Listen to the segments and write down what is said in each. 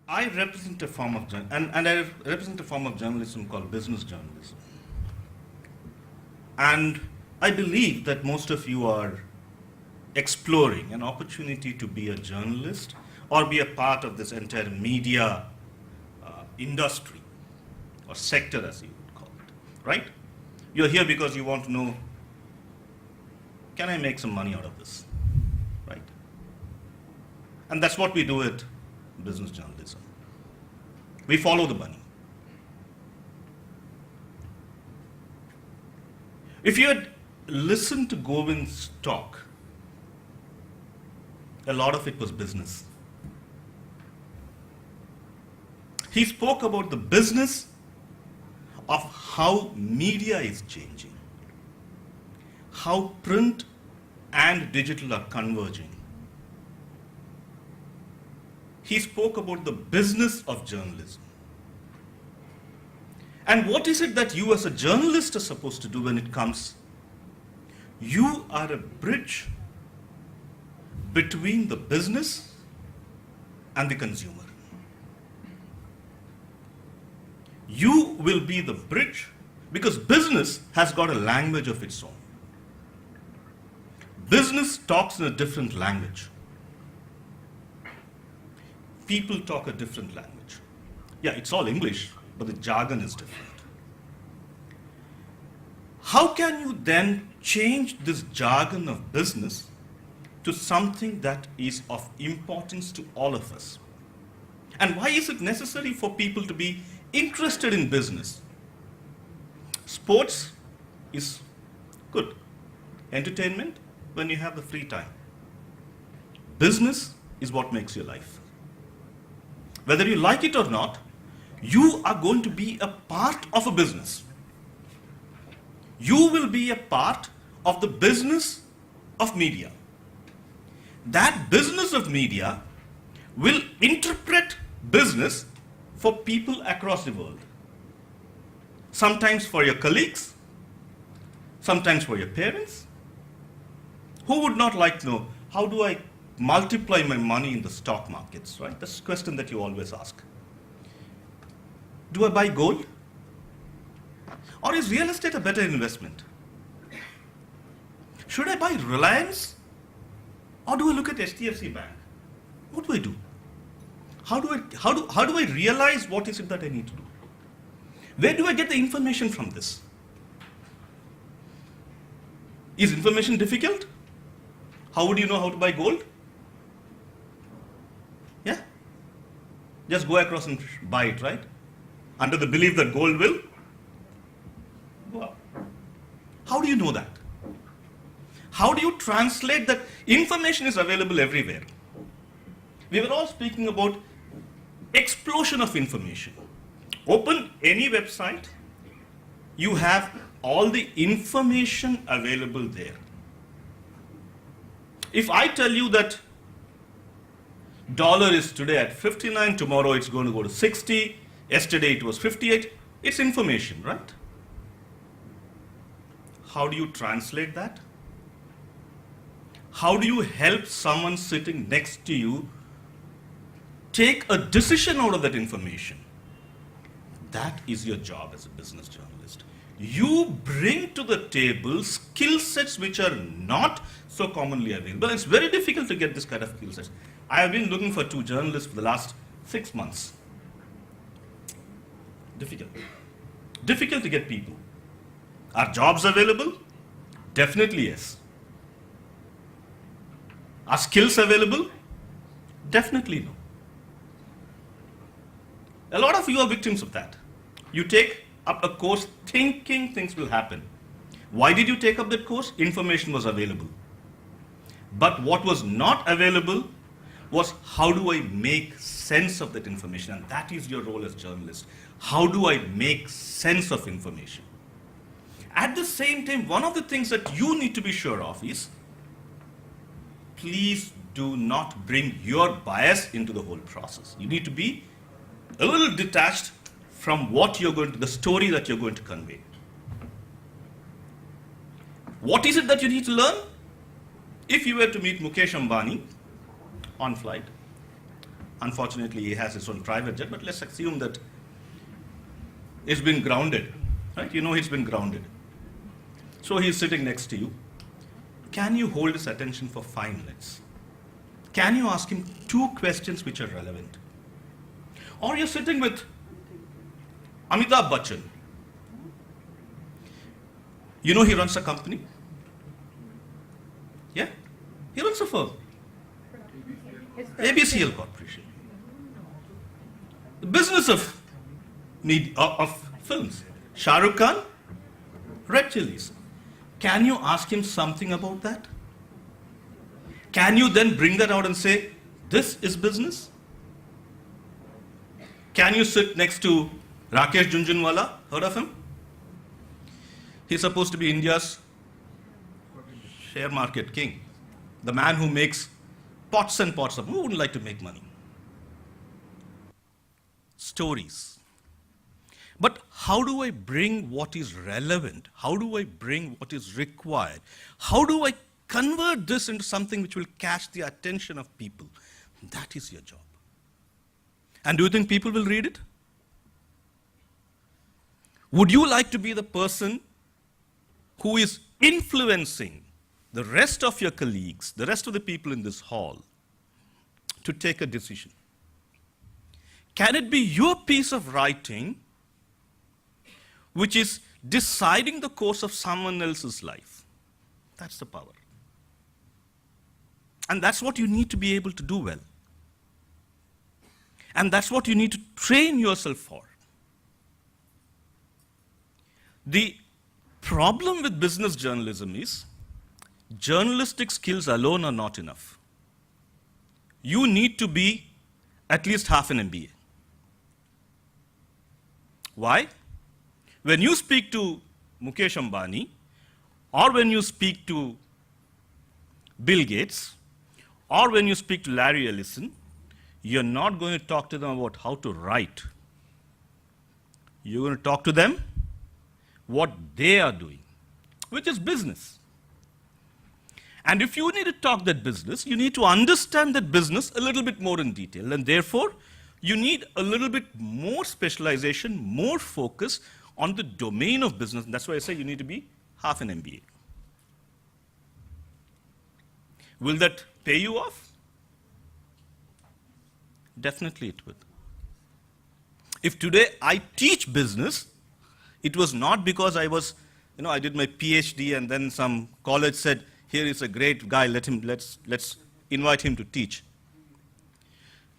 I represent a form of and I represent a form of journalism called business journalism. And I believe that most of you are exploring an opportunity to be a journalist or be a part of this entire media industry or sector, as you would call it, right? You're here because you want to know, can I make some money out of this, right? And that's what we do at business journalism. We follow the money. If you had listened to Govind's talk, a lot of it was business. He spoke about the business of how media is changing, how print and digital are converging. He spoke about the business of journalism. And what is it that you as a journalist are supposed to do when it comes? You are a bridge between the business and the consumer. You will be the bridge because business has got a language of its own. Business talks in a different language. People talk a different language. Yeah, it's all English, but the jargon is different. How can you then change this jargon of business to something that is of importance to all of us? And why is it necessary for people to be interested in business? Sports is good. Entertainment, when you have the free time. Business is what makes your life. Whether you like it or not, you are going to be a part of a business. You will be a part of the business of media. That business of media will interpret business for people across the world. Sometimes for your colleagues, sometimes for your parents. Who would not like to know, how do I multiply my money in the stock markets, right? That's a question that you always ask. Do I buy gold? Or is real estate a better investment? Should I buy Reliance? Or do I look at HDFC Bank? What do I do? How do I realize what is it that I need to do? Where do I get the information from this? Is information difficult? How would you know how to buy gold? Yeah? Just go across and buy it, right? Under the belief that gold will go up. How do you know that? How do you translate that? Information is available everywhere. We were all speaking about explosion of information. Open any website, you have all the information available there. If I tell you that dollar is today at 59, tomorrow it's going to go to 60, yesterday it was 58, it's information, right? How do you translate that? How do you help someone sitting next to you take a decision out of that information? That is your job as a business journalist. You bring to the table skill sets which are not so commonly available. It's very difficult to get this kind of skill sets. I have been looking for 2 journalists for the last 6 months. Difficult. Difficult to get people. Are jobs available? Definitely yes. Are skills available? Definitely no. A lot of you are victims of that. You take up a course thinking things will happen. Why did you take up that course? Information was available. But what was not available was, how do I make sense of that information? And that is your role as journalist. How do I make sense of information? At the same time, one of the things that you need to be sure of is, please do not bring your bias into the whole process. You need to be a little detached from what you're going to, the story that you're going to convey. What is it that you need to learn? If you were to meet Mukesh Ambani on flight, Unfortunately, he has his own private jet, but let's assume that he's been grounded, right? You know he's been grounded. So he's sitting next to you. Can you hold his attention for 5 minutes? Can you ask him 2 questions which are relevant? Or you're sitting with Amitabh Bachchan. You know he runs a company? Yeah? He runs a firm. ABCL Corporation. The business of films. Shah Rukh Khan, Red Chillies. Can you ask him something about that? Can you then bring that out and say, this is business? Can you sit next to Rakesh Jhunjhunwala? Heard of him? He's supposed to be India's share market king. The man who makes pots and pots of, who wouldn't like to make money? Stories. But how do I bring what is relevant? How do I bring what is required? How do I convert this into something which will catch the attention of people? That is your job. And do you think people will read it? Would you like to be the person who is influencing the rest of your colleagues, the rest of the people in this hall, to take a decision? Can it be your piece of writing which is deciding the course of someone else's life? That's the power. And that's what you need to be able to do well. And that's what you need to train yourself for. The problem with business journalism is journalistic skills alone are not enough. You need to be at least half an MBA. Why? When you speak to Mukesh Ambani, or when you speak to Bill Gates, or when you speak to Larry Ellison, you're not going to talk to them about how to write. You're going to talk to them what they are doing, which is business. And if you need to talk that business, you need to understand that business a little bit more in detail. And therefore, you need a little bit more specialization, more focus on the domain of business. And that's why I say you need to be half an MBA. Will that pay you off? Definitely it will. If today I teach business, it was not because I did my PhD and then some college said, here is a great guy, let's invite him to teach.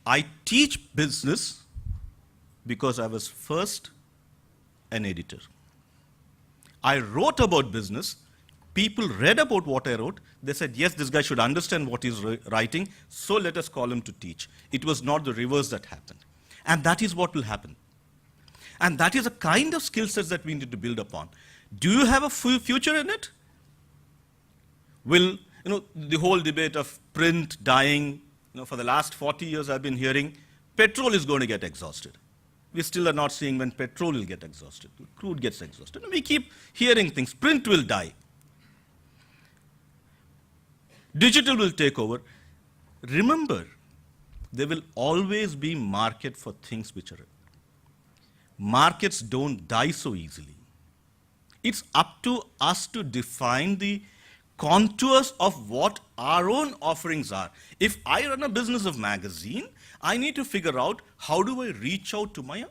I teach business because I was first an editor. I wrote about business. People read about what I wrote. They said, yes, this guy should understand what he's writing, so let us call him to teach. It was not the reverse that happened. And that is what will happen. And that is a kind of skill sets that we need to build upon. Do you have a future in it? Will, the whole debate of print dying, for the last 40 years I've been hearing, petrol is going to get exhausted. We still are not seeing when petrol will get exhausted. Crude gets exhausted. And we keep hearing things. Print will die. Digital will take over. Remember, there will always be market for things which are. Markets don't die so easily. It's up to us to define the contours of what our own offerings are. If I run a business of magazine, I need to figure out how do I reach out to my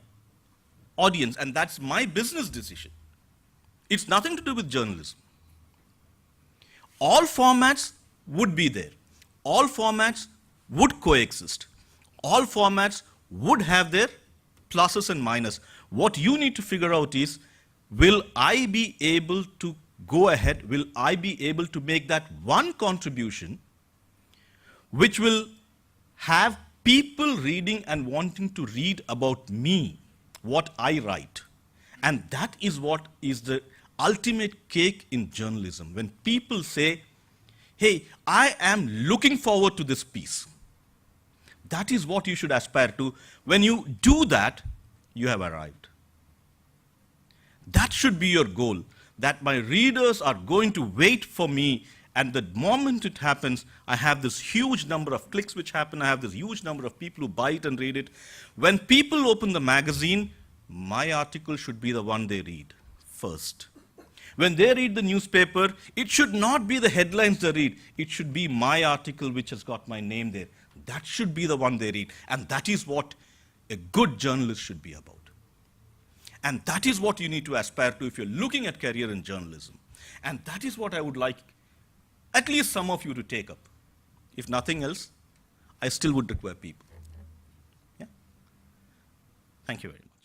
audience, and that's my business decision. It's nothing to do with journalism. All formats would be there. All formats would coexist. All formats would have their pluses and minuses. What you need to figure out is, will I be able to go ahead, will I be able to make that one contribution which will have people reading and wanting to read about me, what I write. And that is what is the ultimate cake in journalism. When people say, hey, I am looking forward to this piece. That is what you should aspire to. When you do that, you have arrived. That should be your goal, that my readers are going to wait for me And the moment it happens, I have this huge number of clicks which happen. I have this huge number of people who buy it and read it. When people open the magazine, my article should be the one they read first. When they read the newspaper, it should not be the headlines they read. It should be my article which has got my name there. That should be the one they read. And that is what a good journalist should be about. And that is what you need to aspire to if you're looking at career in journalism. And that is what I would like at least some of you to take up. If nothing else, I still would require people. Yeah? Thank you very much.